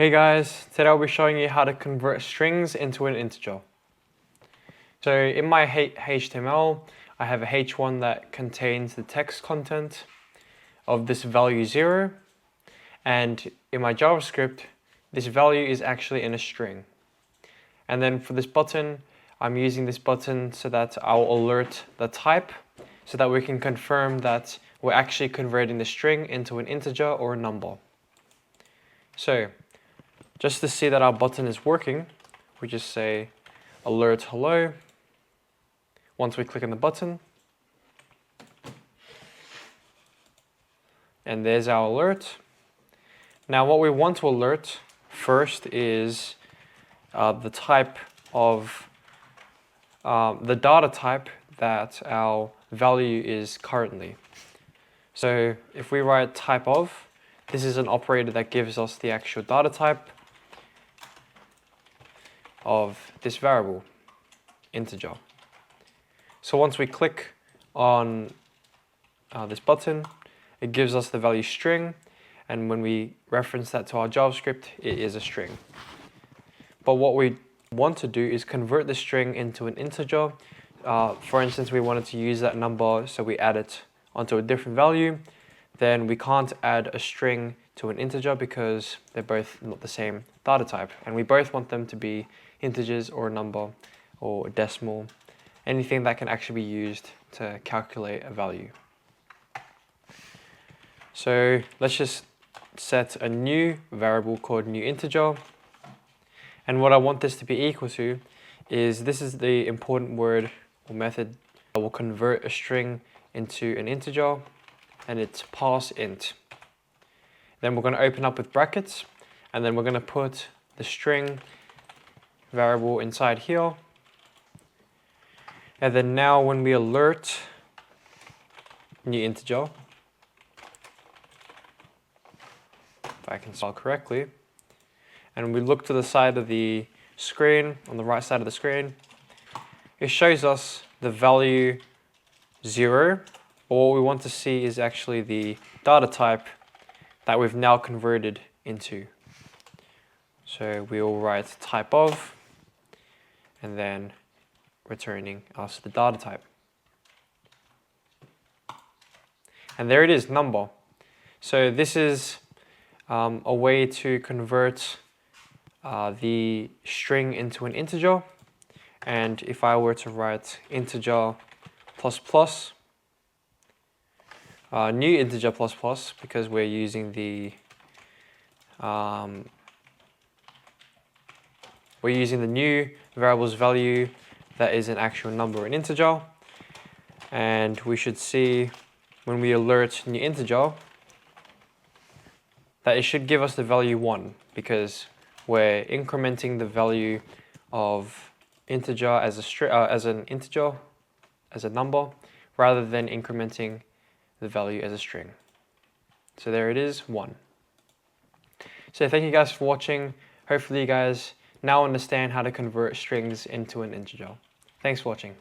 Hey guys, today I'll be showing you how to convert strings into an integer. So in my HTML, I have a h1 that contains the text content of this value 0, and in my JavaScript, this value is actually in a string. And then for this button, I'm using this button so that I'll alert the type so that we can confirm that we're actually converting the string into an integer or a number. So just to see that our button is working, we just say alert hello once we click on the button. And there's our alert. Now what we want to alert first is the type of the data type that our value is currently. So if we write type of, this is an operator that gives us the actual data type of this variable, integer. So once we click on this button, it gives us the value string, and when we reference that to our JavaScript, it is a string. But what we want to do is convert the string into an integer. For instance, we wanted to use that number, so we add it onto a different value. Then we can't add a string to an integer because they're both not the same data type, and we both want them to be integers or a number or a decimal, anything that can actually be used to calculate a value. So let's just set a new variable called new integer, and what I want this to be equal to is, this is the important word or method that will convert a string into an integer, and it's parseInt. Then we're going to open up with brackets, and then we're going to put the string variable inside here. And then now when we alert new integer, if I can spell correctly, and we look to the side of the screen, on the right side of the screen, it shows us the value 0. But what we want to see is actually the data type that we've now converted into. So we will write type of, and then returning us the data type. And there it is, number. So this is a way to convert the string into an integer. And if I were to write integer plus plus, new integer plus plus, because we're using the new variable's value that is an actual number, an integer, and we should see when we alert new integer that it should give us the value 1, because we're incrementing the value of integer as an integer, as a number, rather than incrementing the value as a string. So there it is, 1. So thank you guys for watching. Hopefully you guys now understand how to convert strings into an integer. Thanks for watching.